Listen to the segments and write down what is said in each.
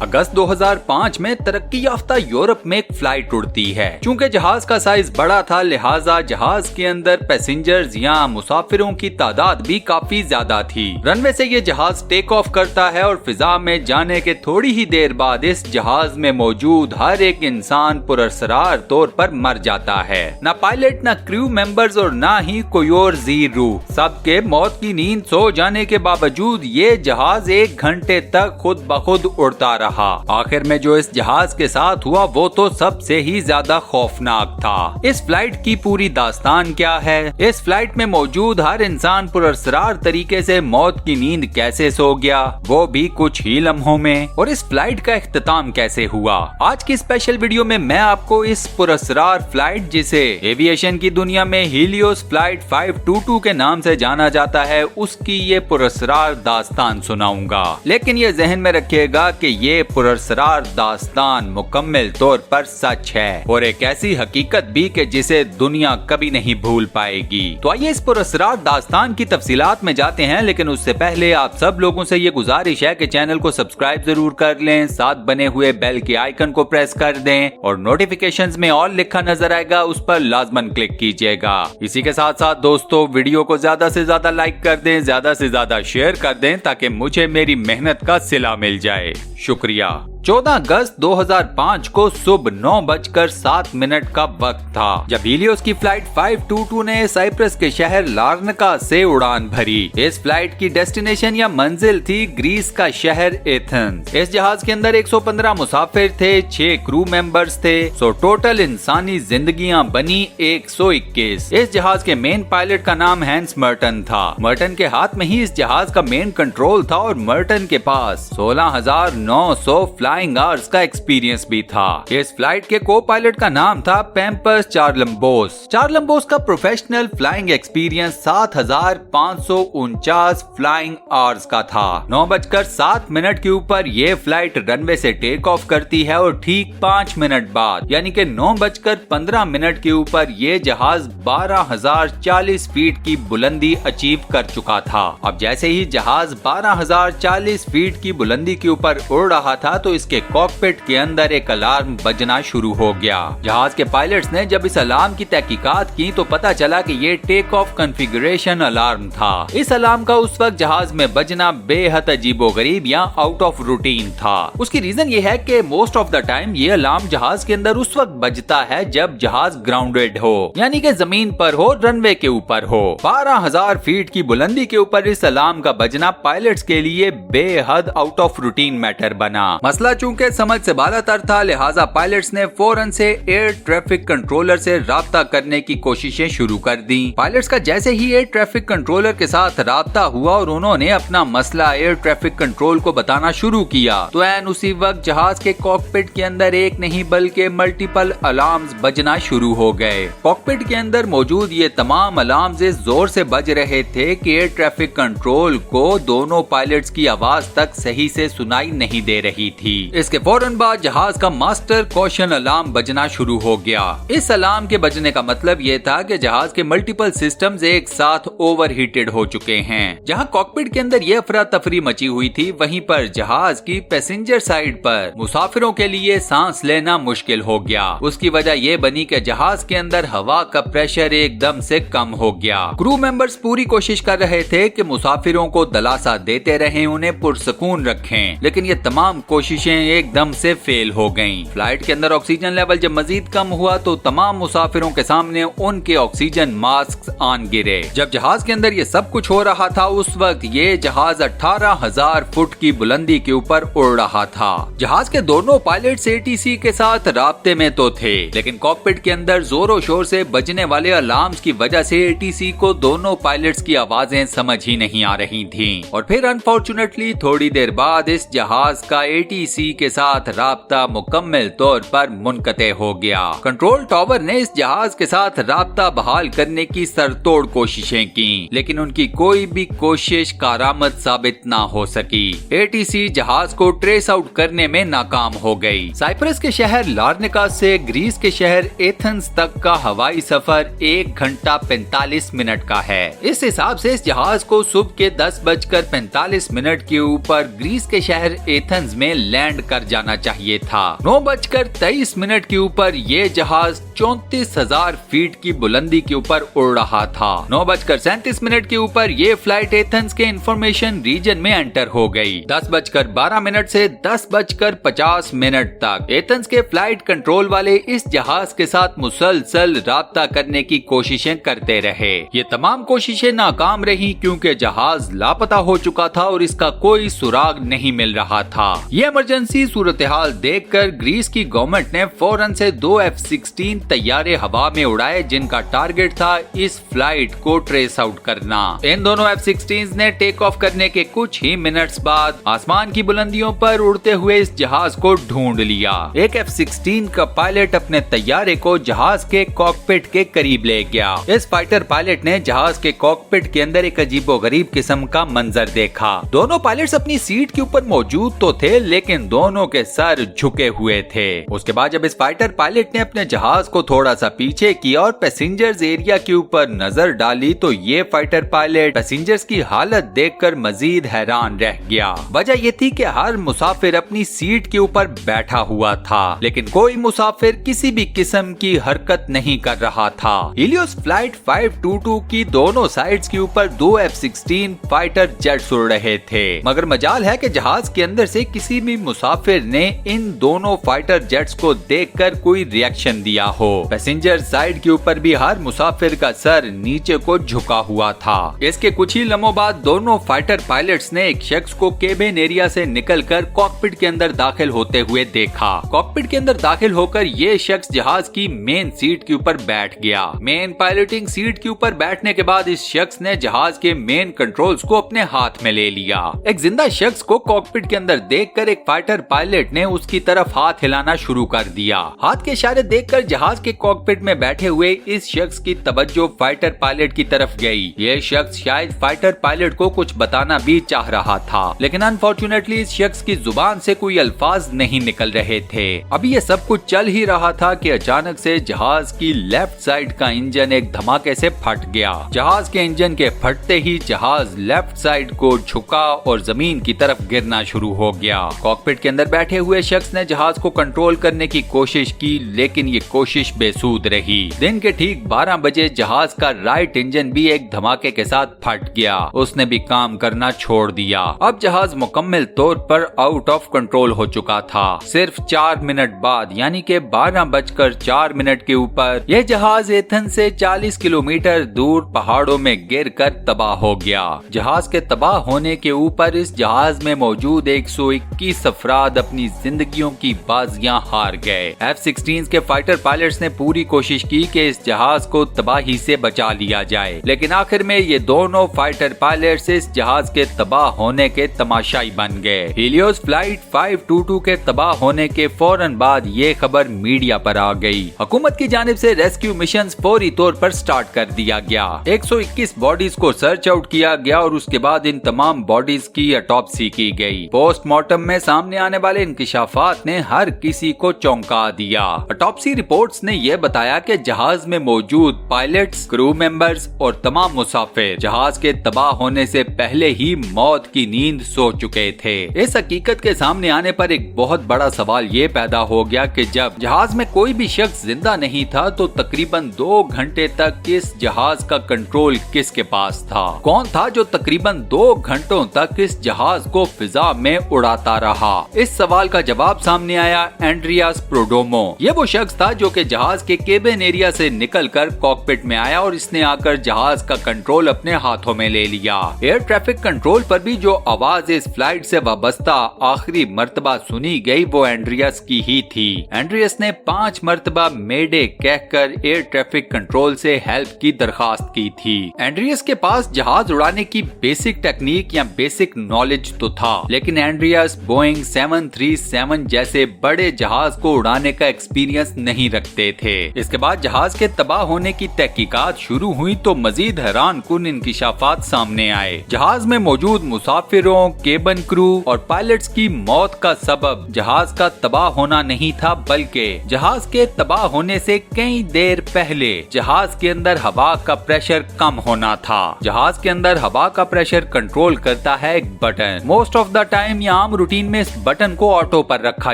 अगस्त 2005 में तरक्की याफ्ता यूरोप में एक फ्लाइट उड़ती है। चूंकि जहाज का साइज बड़ा था, लिहाजा जहाज के अंदर पैसेंजर्स या मुसाफिरों की तादाद भी काफी ज्यादा थी। रनवे से ये जहाज टेक ऑफ करता है और फिजा में जाने के थोड़ी ही देर बाद इस जहाज में मौजूद हर एक इंसान पुरअसरार तौर पर मर जाता है। न पायलट, न क्रू मेंबर्स और न ही कोई और जी रूह। सबके मौत की नींद सो जाने के बावजूद ये जहाज 1 घंटे तक खुद ब खुद उड़ता रहा। आखिर में जो इस जहाज के साथ हुआ वो तो सबसे ही ज्यादा खौफनाक था। इस फ्लाइट की पूरी दास्तान क्या है? इस फ्लाइट में मौजूद हर इंसान पुरअसरार तरीके से मौत की नींद कैसे सो गया, वो भी कुछ ही लम्हों में? और इस फ्लाइट का इख्तिताम कैसे हुआ? आज की स्पेशल वीडियो में मैं आपको इस पुरअसरार फ्लाइट, जिसे एविएशन की दुनिया में हीलियोस फ्लाइट 522 के नाम से जाना जाता है, उसकी ये पुरअसरार दास्तान सुनाऊंगा। लेकिन ये जहन में रखिएगा कि ये पुरअसरार दास्तान मुकम्मल तौर पर सच है और एक ऐसी हकीकत भी कि जिसे दुनिया कभी नहीं भूल पाएगी। तो आइए इस पुरअसरार दास्तान की तफसीलात में जाते हैं, लेकिन उससे पहले आप सब लोगों से ये गुजारिश है कि चैनल को सब्सक्राइब जरूर कर लें, साथ बने हुए बेल के आइकन को प्रेस कर दें और नोटिफिकेशंस में ऑल लिखा नजर आएगा, उस पर लाजमन क्लिक कीजिएगा। इसी के साथ साथ दोस्तों, वीडियो को ज्यादा से ज्यादा लाइक कर दें, ज्यादा से ज्यादा शेयर कर दें, ताकि मुझे मेरी मेहनत का सिला मिल जाए। शुक्रिया। 14 अगस्त 2005 को सुबह 9:07 का वक्त था जब हीलियोस की फ्लाइट 522 ने साइप्रस के शहर लार्नाका से उड़ान भरी। इस फ्लाइट की डेस्टिनेशन या मंजिल थी ग्रीस का शहर एथेंस। इस जहाज के अंदर 115 मुसाफिर थे, 6 क्रू मेंबर्स थे। सो टोटल इंसानी जिंदगियां बनी 121। इस जहाज के मेन पायलट का नाम हैंस मर्टन था। मर्टन के हाथ में ही इस जहाज का मेन कंट्रोल था और मर्टन के पास 16,900 फ्लाइंग आवर्स का एक्सपीरियंस भी था। इस फ्लाइट के को पायलट का नाम था पैम्पस चार्लम्बोस। चार्लम्बोस का professional flying experience 7,549 flying hours का था। 9:07 के ऊपर ये फ्लाइट रनवे से टेक ऑफ करती है और ठीक 5 मिनट बाद यानी कि 9:15 के ऊपर ये जहाज 12,040 फीट की बुलंदी अचीव कर चुका था। अब जैसे ही जहाज 12,040 फीट की बुलंदी के ऊपर उड़ रहा था तो इसके कॉकपिट के अंदर एक अलार्म बजना शुरू हो गया। जहाज के पायलट्स ने जब इस अलार्म की तहकीकात की तो पता चला कि ये टेक ऑफ कॉन्फ़िगरेशन अलार्म था। इस अलार्म का उस वक्त जहाज में बजना बेहद अजीबोगरीब या आउट ऑफ रूटीन था। उसकी रीजन ये है कि मोस्ट ऑफ द टाइम ये अलार्म जहाज के अंदर उस वक्त बजता है जब जहाज ग्राउंडेड हो, यानी कि जमीन पर हो, रनवे के ऊपर हो। 12,000 फीट की बुलंदी के ऊपर इस अलार्म का बजना पायलट्स के लिए बेहद आउट ऑफ रूटीन मैटर बना। मसला चूंकि समझ से बालातर था, लिहाजा पायलट्स ने फौरन से एयर ट्रैफिक कंट्रोलर से राब्ता करने की कोशिशें शुरू कर दी। पायलट्स का जैसे ही एयर ट्रैफिक कंट्रोलर के साथ राब्ता हुआ और उन्होंने अपना मसला एयर ट्रैफिक कंट्रोल को बताना शुरू किया तो ऐन उसी वक्त जहाज के कॉकपिट के अंदर एक नहीं बल्कि मल्टीपल अलार्म्स बजना शुरू हो गए। कॉकपिट के अंदर मौजूद ये तमाम अलार्म्स इस जोर से बज रहे थे कि एयर ट्रैफिक कंट्रोल को दोनों पायलट्स की आवाज तक सही से सुनाई नहीं दे रही थी। इसके फौरन बाद जहाज का मास्टर कॉशन अलार्म बजना शुरू हो गया। इस अलार्म के बजने का मतलब ये था कि जहाज के मल्टीपल सिस्टम्स एक साथ ओवरहीटेड हो चुके हैं। जहां कॉकपिट के अंदर ये अफरा तफरी मची हुई थी, वहीं पर जहाज की पैसेंजर साइड पर मुसाफिरों के लिए सांस लेना मुश्किल हो गया। उसकी वजह ये बनी कि जहाज के अंदर हवा का प्रेशर एकदम से कम हो गया। क्रू मेंबर्स पूरी कोशिश कर रहे थे कि मुसाफिरों को दिलासा देते रहें, उन्हें पुरसकून रखें, लेकिन ये तमाम कोशिशें एकदम से फेल हो गईं। फ्लाइट के अंदर ऑक्सीजन लेवल जब मजीद कम हुआ तो तमाम मुसाफिरों के सामने उनके ऑक्सीजन मास्क आन गिरे। जब जहाज के अंदर ये सब कुछ हो रहा था उस वक्त ये जहाज 18,000 फुट की बुलंदी के ऊपर उड़ रहा था। जहाज के दोनों पायलट्स एटीसी के साथ राब्ते में तो थे, लेकिन कॉकपिट के अंदर जोरों शोर से बजने वाले अलार्म्स की वजह से एटीसी को दोनों पायलट्स की आवाजें समझ ही नहीं आ रही थीं। और फिर अनफॉर्चुनेटली थोड़ी देर बाद इस जहाज का एटीसी के साथ राब्ता मुकम्मल तौर पर मुनक़ते हो गया। कंट्रोल टावर ने इस जहाज के साथ राब्ता बहाल करने की सरतोड़ कोशिशें की, लेकिन उनकी कोई भी कोशिश कारामद साबित ना हो सकी। एटीसी जहाज को ट्रेस आउट करने में नाकाम हो गई। साइप्रस के शहर लार्नाका से ग्रीस के शहर एथेंस तक का हवाई सफर 1 घंटा 45 मिनट का है। इस हिसाब से इस जहाज को सुबह के 10:45 के ऊपर ग्रीस के शहर एथेंस में लैंड लैंड कर जाना चाहिए था। 9:23 के ऊपर ये जहाज 34,000 फीट की बुलंदी के ऊपर उड़ रहा था। 9:37 के ऊपर ये फ्लाइट एथेंस के इंफॉर्मेशन रीजन में एंटर हो गई। 10:12 से 10:50 तक एथेंस के फ्लाइट कंट्रोल वाले इस जहाज के साथ मुसलसल राब्ता करने की कोशिशें करते रहे। ये तमाम कोशिशें नाकाम रही क्योंकि जहाज लापता हो चुका था और इसका कोई सुराग नहीं मिल रहा था। ये इमरजेंसी सूरत हाल देखकर ग्रीस की गवर्नमेंट ने फौरन से 2 F-16 तैयारे हवा में उड़ाए जिनका टारगेट था इस फ्लाइट को ट्रेस आउट करना। इन दोनों F-16 ने टेक ऑफ करने के कुछ ही मिनट्स बाद आसमान की बुलंदियों पर उड़ते हुए इस जहाज को ढूंढ लिया। एक F-16 का पायलट अपने तैयारे को जहाज के कॉकपिट के करीब ले गया। इस फाइटर पायलट ने जहाज के कॉकपिट के अंदर एक अजीबोगरीब किस्म का मंजर देखा। दोनों पायलट्स अपनी सीट के ऊपर मौजूद तो थे लेकिन दोनों के सर झुके हुए थे। उसके बाद जब इस फाइटर पायलट ने अपने जहाज को थोड़ा सा पीछे किया और पैसेंजर्स एरिया के ऊपर नजर डाली तो ये फाइटर पायलट पैसेंजर्स की हालत देखकर मजीद हैरान रह गया। वजह ये थी कि हर मुसाफिर अपनी सीट के ऊपर बैठा हुआ था लेकिन कोई मुसाफिर किसी भी किस्म की हरकत नहीं कर रहा था। हीलियोस फ्लाइट 522 की दोनों साइड्स के ऊपर 2 F-16 फाइटर जेट्स उड़ रहे थे मगर मजाल है कि जहाज के अंदर से किसी भी मुसाफिर ने इन दोनों फाइटर जेट्स को देखकर कोई रिएक्शन दिया हो। पैसेंजर साइड के ऊपर भी हर मुसाफिर का सर नीचे को झुका हुआ था। इसके कुछ ही लम्हों बाद दोनों फाइटर पायलट्स ने एक शख्स को केबिन एरिया से निकलकर कॉकपिट के अंदर दाखिल होते हुए देखा। कॉकपिट के अंदर दाखिल होकर ये शख्स जहाज की मेन सीट के ऊपर बैठ गया। मेन पायलटिंग सीट के ऊपर बैठने के बाद इस शख्स ने जहाज के मेन कंट्रोल्स को अपने हाथ में ले लिया। एक जिंदा शख्स को कॉकपिट के अंदर देखकर एक फाइटर पायलट ने उसकी तरफ हाथ हिलाना शुरू कर दिया। हाथ के इशारे देखकर जहाज के कॉकपिट में बैठे हुए इस शख्स की तवज्जो फाइटर पायलट की तरफ गई। ये शख्स शायद फाइटर पायलट को कुछ बताना भी चाह रहा था लेकिन अनफॉर्चुनेटली इस शख्स की जुबान से कोई अल्फाज नहीं निकल रहे थे। अभी ये सब कुछ चल ही रहा था कि अचानक से जहाज की लेफ्ट साइड का इंजन एक धमाके से फट गया। जहाज के इंजन के फटते ही जहाज लेफ्ट साइड को झुका और जमीन की तरफ गिरना शुरू हो गया। कॉकपिट के अंदर बैठे हुए शख्स ने जहाज को कंट्रोल करने की कोशिश की लेकिन ये कोशिश बेसूद रही। दिन के ठीक 12 बजे जहाज का राइट इंजन भी एक धमाके के साथ फट गया। उसने भी काम करना छोड़ दिया। अब जहाज मुकम्मल तौर पर आउट ऑफ कंट्रोल हो चुका था। सिर्फ 4 मिनट बाद यानी कि 12:04 के ऊपर यह जहाज एथेंस से 40 किलोमीटर दूर पहाड़ों में गिरकर तबाह हो गया। जहाज के तबाह होने के ऊपर इस जहाज में मौजूद 121 अफराद अपनी जिंदगियों की बाजियां हार गए। F-16 के फाइटर पायलट्स ने पूरी कोशिश की कि इस जहाज को तबाही से बचा लिया जाए लेकिन आखिर में ये दोनों फाइटर पायलट्स इस जहाज के तबाह होने के तमाशाई बन गए। हीलियोस फ्लाइट 522 के तबाह होने के फौरन बाद ये खबर मीडिया पर आ गई। हुकूमत की जानिब से रेस्क्यू मिशन फौरी तौर पर स्टार्ट कर दिया गया। 121 बॉडीज को सर्च आउट किया गया और उसके बाद इन तमाम बॉडीज की ऑटोप्सी की गई। पोस्टमार्टम में सामने आने वाले इंकिशाफात ने हर किसी को चौंका दिया। ऑटोप्सी रिपोर्ट्स ने यह बताया कि जहाज में मौजूद पायलट्स, क्रू मेंबर्स और तमाम मुसाफिर जहाज के तबाह होने से पहले ही मौत की नींद सो चुके थे। इस हकीकत के सामने आने पर एक बहुत बड़ा सवाल ये पैदा हो गया कि जब जहाज में कोई भी शख्स जिंदा नहीं था तो तकरीबन 2 घंटे तक इस जहाज का कंट्रोल किसके पास था? कौन था जो तकरीबन 2 घंटों तक इस जहाज को फिजा में उड़ाता रहा? इस सवाल का जवाब सामने आया एंड्रियास प्रोडोमो। ये वो शख्स था जो कि जहाज के केबिन एरिया से निकलकर कॉकपिट में आया और इसने आकर जहाज का कंट्रोल अपने हाथों में ले लिया। एयर ट्रैफिक कंट्रोल पर भी जो आवाज इस फ्लाइट से वाबस्ता आखिरी मर्तबा सुनी गई वो एंड्रियास की ही थी। एंड्रियास ने 5 मर्तबा मेडे कहकर एयर ट्रैफिक कंट्रोल से हेल्प की दरखास्त की थी। एंड्रियास के पास जहाज उड़ाने की बेसिक टेक्निक या बेसिक नॉलेज तो था लेकिन एंड्रियास बोइंग 737 जैसे बड़े जहाज को उड़ाने का एक्सपीरियंस नहीं रखता। होते थे। इसके बाद जहाज के तबाह होने की तहकीकात शुरू हुई तो मजीद हैरान कुन इंकिशाफात सामने आए। जहाज में मौजूद मुसाफिरों, केबिन क्रू और पायलट्स की मौत का सबब जहाज का तबाह होना नहीं था, बल्कि जहाज के तबाह होने से कई देर पहले जहाज के अंदर हवा का प्रेशर कम होना था। जहाज के अंदर हवा का प्रेशर कंट्रोल करता है एक button. Most of the time या आम रूटीन में इस बटन को ऑटो पर रखा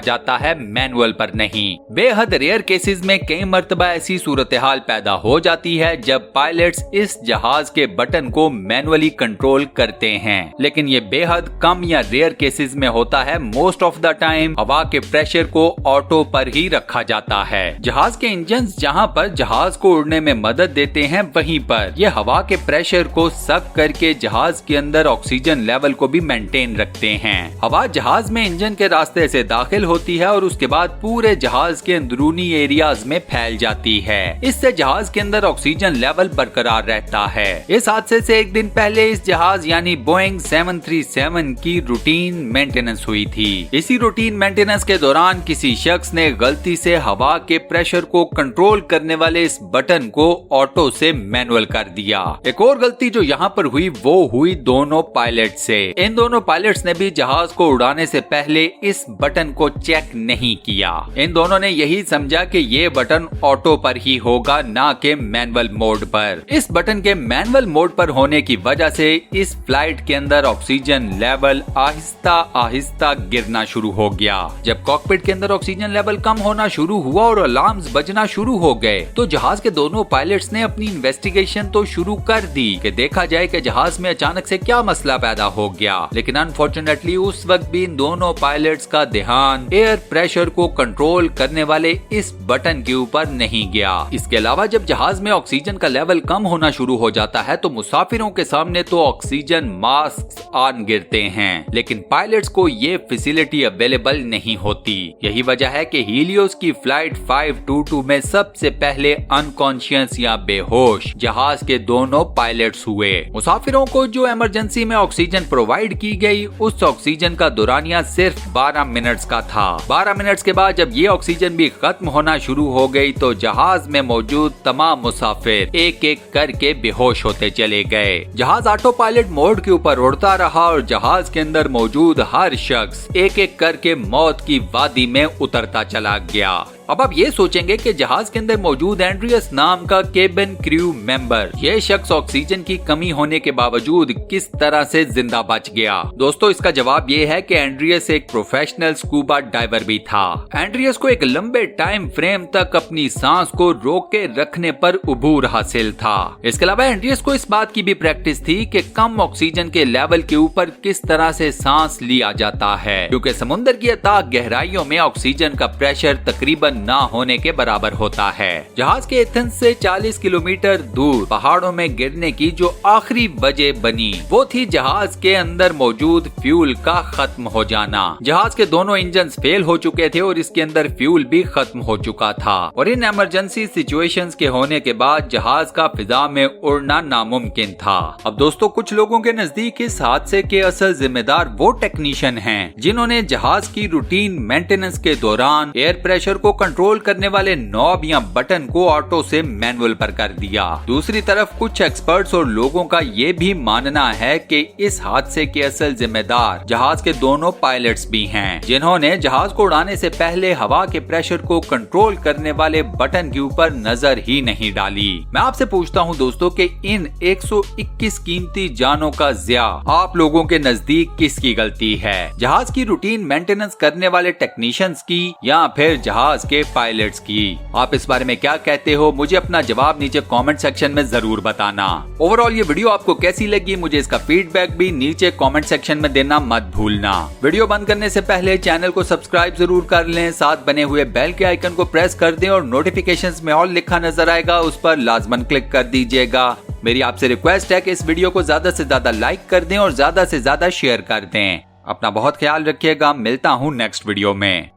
जाता है, मैनुअल पर नहीं। बेहद रेयर केसेस में कई मर्तबा ऐसी सूरत हाल पैदा हो जाती है जब पायलट्स इस जहाज के बटन को मैनुअली कंट्रोल करते हैं, लेकिन ये बेहद कम या रेयर केसेस में होता है। मोस्ट ऑफ द टाइम हवा के प्रेशर को ऑटो पर ही रखा जाता है। जहाज के इंजन जहां पर जहाज को उड़ने में मदद देते हैं, वहीं पर यह हवा के प्रेशर को सक करके जहाज के अंदर ऑक्सीजन लेवल को भी मेंटेन रखते हैं। हवा जहाज में इंजन के रास्ते से दाखिल होती है और उसके बाद पूरे जहाज के अंदरूनी एरियाज में फैल जाती है। इससे जहाज के अंदर ऑक्सीजन लेवल बरकरार रहता है। इस हादसे से एक दिन पहले इस जहाज यानी बोइंग 737 की रूटीन मेंटेनेंस हुई थी। इसी रूटीन मेंटेनेंस के दौरान किसी शख्स ने गलती से हवा के प्रेशर को कंट्रोल करने वाले इस बटन को ऑटो से मैनुअल कर दिया। एक और गलती जो यहाँ पर हुई वो हुई दोनों पायलट से। इन दोनों पायलट्स ने भी जहाज को उड़ाने से पहले इस बटन को चेक नहीं किया। इन दोनों ने यही समझा कि ये बटन ऑटो पर ही होगा, ना कि मैनुअल मोड पर। इस बटन के मैनुअल मोड पर होने की वजह से इस फ्लाइट के अंदर ऑक्सीजन लेवल आहिस्ता आहिस्ता गिरना शुरू हो गया। जब कॉकपिट के अंदर ऑक्सीजन लेवल कम होना शुरू हुआ और अलार्म्स बजना शुरू हो गए तो जहाज के दोनों पायलट्स ने अपनी इन्वेस्टिगेशन तो शुरू कर दी कि देखा जाए कि जहाज में अचानक से क्या मसला पैदा हो गया। लेकिन अनफॉर्चुनेटली उस वक्त भी इन दोनों पायलट्स का ध्यान एयर प्रेशर को कंट्रोल करने वाले इस बटन के ऊपर नहीं गया। इसके अलावा जब जहाज में ऑक्सीजन का लेवल कम होना शुरू हो जाता है तो मुसाफिरों के सामने तो ऑक्सीजन मास्क ऑन गिरते हैं, लेकिन पायलट्स को ये फैसिलिटी अवेलेबल नहीं होती। यही वजह है कि हीलियोस की फ्लाइट 522 में सबसे पहले अनकॉन्शियस या बेहोश जहाज के दोनों पायलट्स हुए। मुसाफिरों को जो इमरजेंसी में ऑक्सीजन प्रोवाइड की गई उस ऑक्सीजन का दौरानिया सिर्फ 12 मिनट्स का था। 12 मिनट्स के बाद जब ये ऑक्सीजन भी खत्म होना शुरू हो गई तो जहाज में मौजूद तमाम मुसाफिर एक एक करके बेहोश होते चले गए। जहाज ऑटो पायलट मोड के ऊपर उड़ता रहा और जहाज के अंदर मौजूद हर शख्स एक एक करके मौत की वादी में उतरता चला गया। अब आप ये सोचेंगे कि जहाज के अंदर मौजूद एंड्रियस नाम का केबिन क्रू मेंबर, ये शख्स ऑक्सीजन की कमी होने के बावजूद किस तरह से जिंदा बच गया। दोस्तों इसका जवाब ये है कि एंड्रियस एक प्रोफेशनल स्कूबा डाइवर भी था। एंड्रियस को एक लंबे टाइम फ्रेम तक अपनी सांस को रोक के रखने पर उबूर हासिल था। इसके अलावा एंड्रियस को इस बात की भी प्रैक्टिस थी कि कम ऑक्सीजन के लेवल के ऊपर किस तरह से सांस लिया जाता है, क्योंकि समुद्र की अथाह गहराइयों में ऑक्सीजन का प्रेशर तकरीबन ना होने के बराबर होता है। जहाज के एथेंस से 40 किलोमीटर दूर पहाड़ों में गिरने की जो आखिरी वजह बनी वो थी जहाज के अंदर मौजूद फ्यूल का खत्म हो जाना। जहाज के दोनों इंजन फेल हो चुके थे और इसके अंदर फ्यूल भी खत्म हो चुका था और इन इमरजेंसी सिचुएशंस के होने के बाद जहाज का फिजा में उड़ना नामुमकिन था। अब दोस्तों कुछ लोगों के नजदीक इस हादसे के असल जिम्मेदार वो टेक्नीशियन हैं जिन्होंने जहाज की रूटीन मेंटेनेंस के दौरान एयर प्रेशर को कंट्रोल करने वाले नॉब या बटन को ऑटो से मैनुअल पर कर दिया। दूसरी तरफ कुछ एक्सपर्ट्स और लोगों का ये भी मानना है कि इस हादसे के असल जिम्मेदार जहाज के दोनों पायलट्स भी हैं, जिन्होंने जहाज को उड़ाने से पहले हवा के प्रेशर को कंट्रोल करने वाले बटन के ऊपर नजर ही नहीं डाली। मैं आपसे पूछता हूँ दोस्तों कि इन 121 कीमती जानों का ज़िया आप लोगों के नजदीक किसकी गलती है? जहाज की रूटीन मेंटेनेंस करने वाले टेक्नीशियंस की या फिर जहाज के पायलट्स की? आप इस बारे में क्या कहते हो? मुझे अपना जवाब नीचे कमेंट सेक्शन में जरूर बताना। ओवरऑल ये वीडियो आपको कैसी लगी मुझे इसका फीडबैक भी नीचे कमेंट सेक्शन में देना मत भूलना। वीडियो बंद करने से पहले चैनल को सब्सक्राइब जरूर कर लें, साथ बने हुए बेल के आइकन को प्रेस कर दें और नोटिफिकेशंस में ऑल लिखा नजर आएगा उस पर लाजमन क्लिक कर दीजिएगा। मेरी आपसे रिक्वेस्ट है कि इस वीडियो को ज्यादा से ज्यादा लाइक कर दें और ज्यादा से ज्यादा शेयर कर दें। अपना बहुत ख्याल रखिएगा, मिलता हूँ नेक्स्ट वीडियो में।